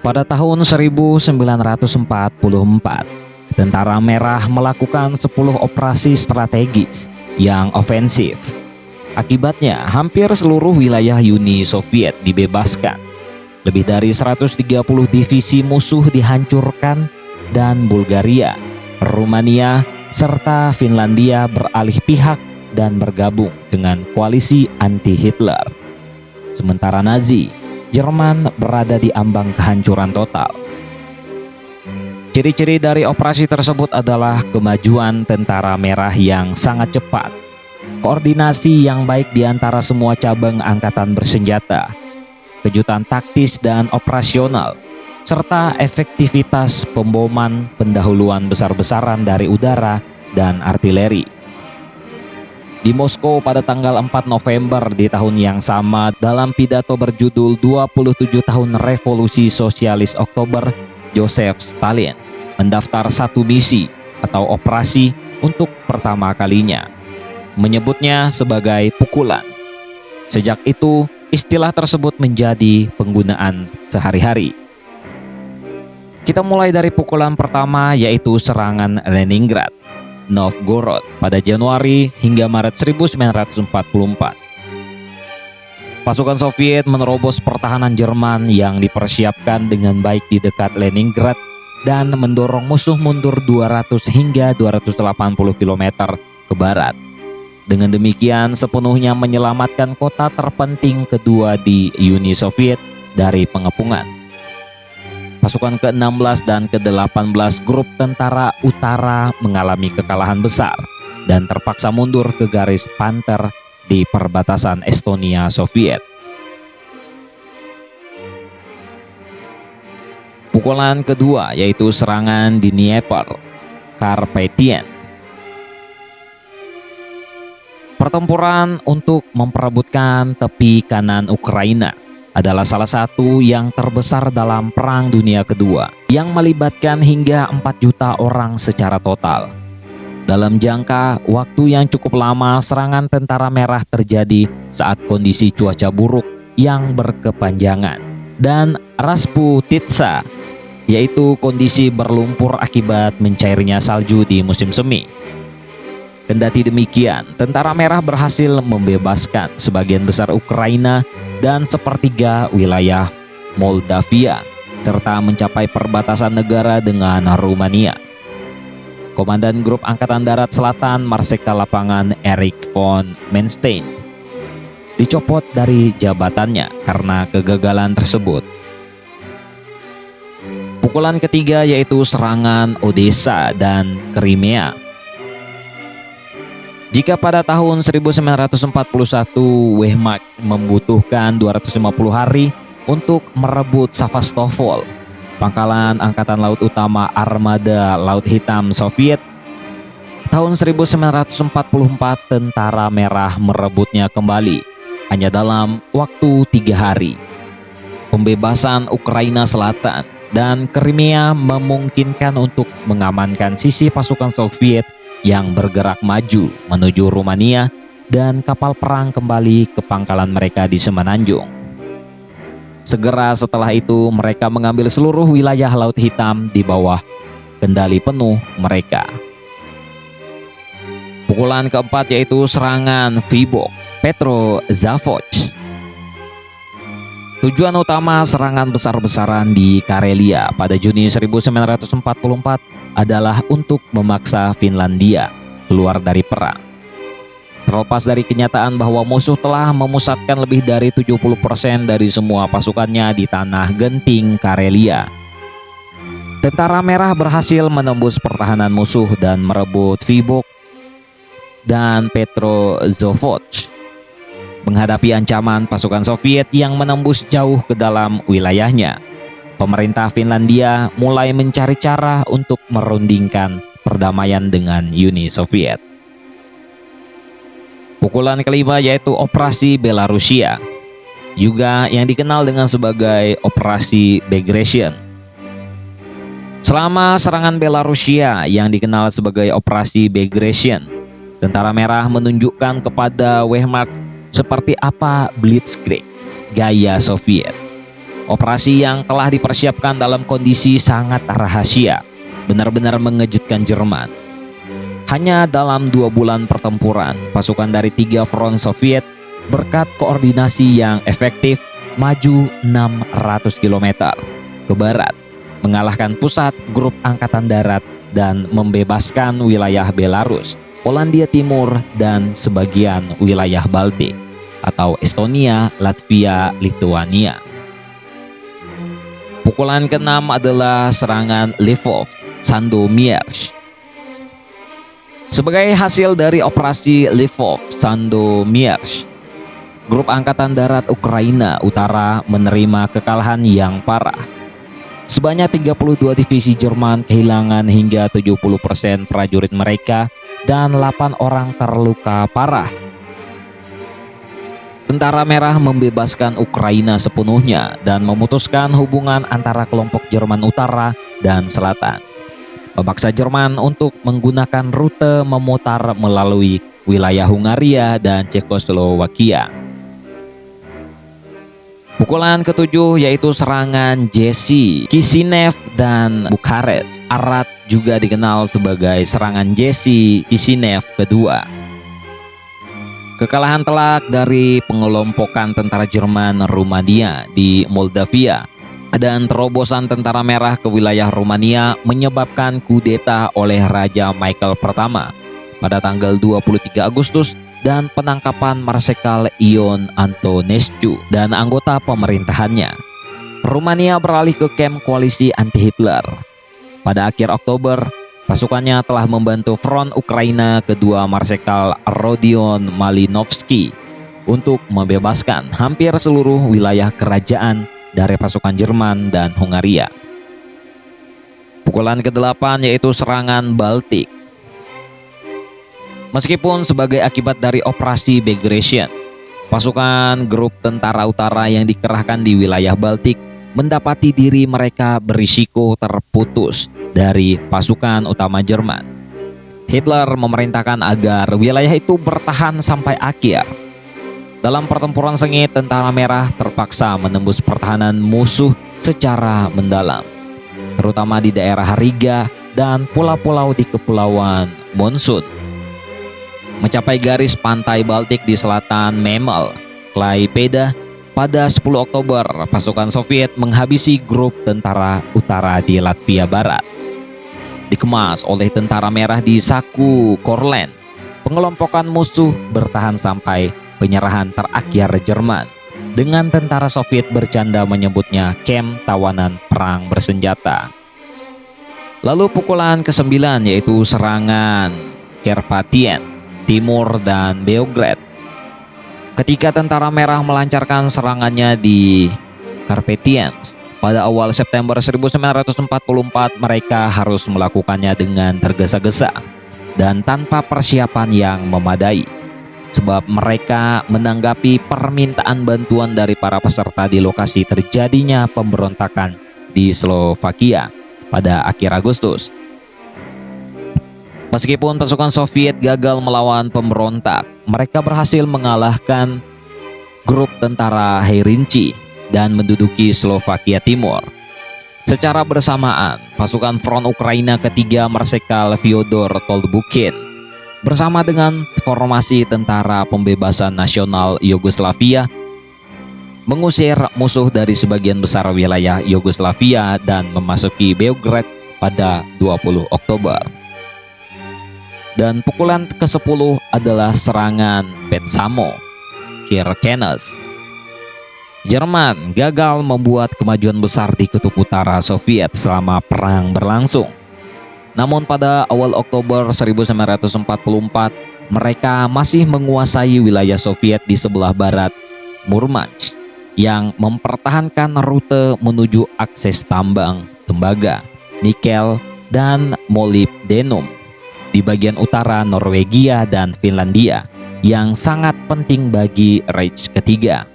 Pada tahun 1944, Tentara Merah melakukan 10 operasi strategis yang ofensif. Akibatnya, hampir seluruh wilayah Uni Soviet dibebaskan. Lebih dari 130 divisi musuh dihancurkan dan Bulgaria, Rumania, serta Finlandia beralih pihak dan bergabung dengan koalisi anti-Hitler. Sementara Nazi, Jerman berada di ambang kehancuran total. Ciri-ciri dari operasi tersebut adalah kemajuan Tentara Merah yang sangat cepat, koordinasi yang baik di antara semua cabang angkatan bersenjata, kejutan taktis dan operasional, serta efektivitas pemboman pendahuluan besar-besaran dari udara dan artileri. Di Moskow pada tanggal 4 November di tahun yang sama, dalam pidato berjudul 27 tahun Revolusi Sosialis Oktober, Joseph Stalin mendaftar satu misi atau operasi untuk pertama kalinya, menyebutnya sebagai pukulan. Sejak itu, istilah tersebut menjadi penggunaan sehari-hari. Kita mulai dari pukulan pertama, yaitu serangan Leningrad, Novgorod pada Januari hingga Maret 1944. Pasukan Soviet menerobos pertahanan Jerman yang dipersiapkan dengan baik di dekat Leningrad dan mendorong musuh mundur 200 hingga 280 km ke barat. Dengan demikian, sepenuhnya menyelamatkan kota terpenting kedua di Uni Soviet dari pengepungan. Pasukan ke-16 dan ke-18 grup tentara utara mengalami kekalahan besar dan terpaksa mundur ke garis panter di perbatasan Estonia Soviet. Pukulan kedua yaitu serangan di Dnieper, Karpathian. Pertempuran untuk memperebutkan tepi kanan Ukraina adalah salah satu yang terbesar dalam Perang Dunia Kedua yang melibatkan hingga 4 juta orang secara total. Dalam jangka waktu yang cukup lama, serangan Tentara Merah terjadi saat kondisi cuaca buruk yang berkepanjangan dan Rasputitsa, yaitu kondisi berlumpur akibat mencairnya salju di musim semi. Kendati demikian, Tentara Merah berhasil membebaskan sebagian besar Ukraina dan sepertiga wilayah Moldavia, serta mencapai perbatasan negara dengan Rumania. Komandan Grup Angkatan Darat Selatan Marsekal Lapangan Erich von Manstein dicopot dari jabatannya karena kegagalan tersebut. Pukulan ketiga yaitu serangan Odessa dan Crimea. Jika pada tahun 1941 Wehrmacht membutuhkan 250 hari untuk merebut Sevastopol, pangkalan Angkatan Laut Utama Armada Laut Hitam Soviet, tahun 1944 Tentara Merah merebutnya kembali hanya dalam waktu 3 hari. Pembebasan Ukraina Selatan dan Crimea memungkinkan untuk mengamankan sisi pasukan Soviet yang bergerak maju menuju Rumania dan kapal perang kembali ke pangkalan mereka di Semenanjung. Segera setelah itu mereka mengambil seluruh wilayah Laut Hitam di bawah kendali penuh mereka. Pukulan keempat yaitu serangan Vybok Petrozavodsk. Tujuan utama serangan besar-besaran di Karelia pada Juni 1944 adalah untuk memaksa Finlandia keluar dari perang. Terlepas dari kenyataan bahwa musuh telah memusatkan lebih dari 70% dari semua pasukannya di tanah genting Karelia, Tentara Merah berhasil menembus pertahanan musuh dan merebut Vybok dan Petrozavodsk. Menghadapi ancaman pasukan Soviet yang menembus jauh ke dalam wilayahnya, pemerintah Finlandia mulai mencari cara untuk merundingkan perdamaian dengan Uni Soviet. Pukulan kelima yaitu Operasi Belarusia, juga yang dikenal dengan sebagai Operasi Bagration. Selama serangan Belarusia yang dikenal sebagai Operasi Bagration, Tentara Merah menunjukkan kepada Wehrmacht seperti apa Blitzkrieg gaya Soviet. Operasi yang telah dipersiapkan dalam kondisi sangat rahasia benar-benar mengejutkan Jerman. Hanya dalam 2 bulan pertempuran, pasukan dari 3 front Soviet berkat koordinasi yang efektif maju 600 km ke barat, mengalahkan pusat grup angkatan darat dan membebaskan wilayah Belarus, Polandia Timur, dan sebagian wilayah Baltik atau Estonia, Latvia, Lithuania. Pukulan ke-6 adalah serangan Lvov, Sandomierz. Sebagai hasil dari operasi Lvov, Sandomierz, grup angkatan darat Ukraina Utara menerima kekalahan yang parah. Sebanyak 32 divisi Jerman kehilangan hingga 70% prajurit mereka dan 8 orang terluka parah. Tentara Merah membebaskan Ukraina sepenuhnya dan memutuskan hubungan antara kelompok Jerman Utara dan Selatan. Memaksa Jerman untuk menggunakan rute memutar melalui wilayah Hungaria dan Cekoslowakia. Pukulan ke-7 yaitu serangan Jesi, Kishinev, dan Bukares. Arad juga dikenal sebagai serangan Jesi Kishinev kedua. Kekalahan telak dari pengelompokan tentara Jerman Rumania di Moldavia dan terobosan tentara merah ke wilayah Rumania menyebabkan kudeta oleh Raja Michael I pada tanggal 23 Agustus dan penangkapan Marsekal Ion Antonescu dan anggota pemerintahannya. Rumania beralih ke kamp koalisi anti-Hitler. Pada akhir Oktober, pasukannya telah membantu front Ukraina kedua Marsekal Rodion Malinovsky untuk membebaskan hampir seluruh wilayah kerajaan dari pasukan Jerman dan Hungaria. Pukulan ke-8 yaitu serangan Baltik. Meskipun sebagai akibat dari operasi Bagration, pasukan grup tentara utara yang dikerahkan di wilayah Baltik mendapati diri mereka berisiko terputus dari pasukan utama Jerman. Hitler memerintahkan agar wilayah itu bertahan sampai akhir. Dalam pertempuran sengit, tentara merah terpaksa menembus pertahanan musuh secara mendalam, terutama di daerah Riga dan pulau-pulau di Kepulauan Monsun. Mencapai garis pantai Baltik di selatan Memel, Klaipeda, pada 10 Oktober, pasukan Soviet menghabisi grup tentara utara di Latvia Barat. Dikemas oleh tentara merah di Saku Korlen, pengelompokan musuh bertahan sampai penyerahan terakhir Jerman, dengan tentara Soviet bercanda menyebutnya kamp tawanan perang bersenjata. Lalu pukulan ke-9 yaitu serangan Karpatien, Timur, dan Beograd. Ketika tentara merah melancarkan serangannya di Karpatiens pada awal September 1944, mereka harus melakukannya dengan tergesa-gesa dan tanpa persiapan yang memadai, sebab mereka menanggapi permintaan bantuan dari para peserta di lokasi terjadinya pemberontakan di Slovakia pada akhir Agustus. Meskipun pasukan Soviet gagal melawan pemberontak, mereka berhasil mengalahkan grup tentara Herinci dan menduduki Slovakia Timur. Secara bersamaan, pasukan front Ukraina ketiga Marsekal Fyodor Tolbukin bersama dengan formasi Tentara Pembebasan Nasional Yugoslavia mengusir musuh dari sebagian besar wilayah Yugoslavia dan memasuki Beograd pada 20 Oktober. Dan pukulan ke-10 adalah serangan Petsamo, Kirkenes. Jerman gagal membuat kemajuan besar di kutub utara Soviet selama perang berlangsung. Namun pada awal Oktober 1944, mereka masih menguasai wilayah Soviet di sebelah barat Murmansk yang mempertahankan rute menuju akses tambang, tembaga, nikel, dan molybdenum di bagian utara Norwegia dan Finlandia yang sangat penting bagi Reich ketiga.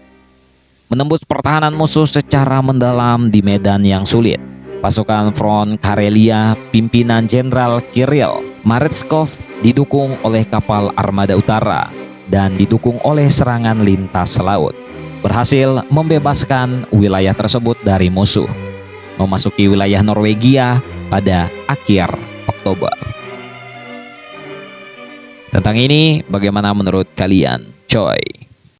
Menembus pertahanan musuh secara mendalam di medan yang sulit, pasukan front Karelia pimpinan Jenderal Kirill Meretskov didukung oleh kapal armada utara dan didukung oleh serangan lintas laut. berhasil membebaskan wilayah tersebut dari musuh, memasuki wilayah Norwegia pada akhir Oktober. Tentang ini, bagaimana menurut kalian, coy?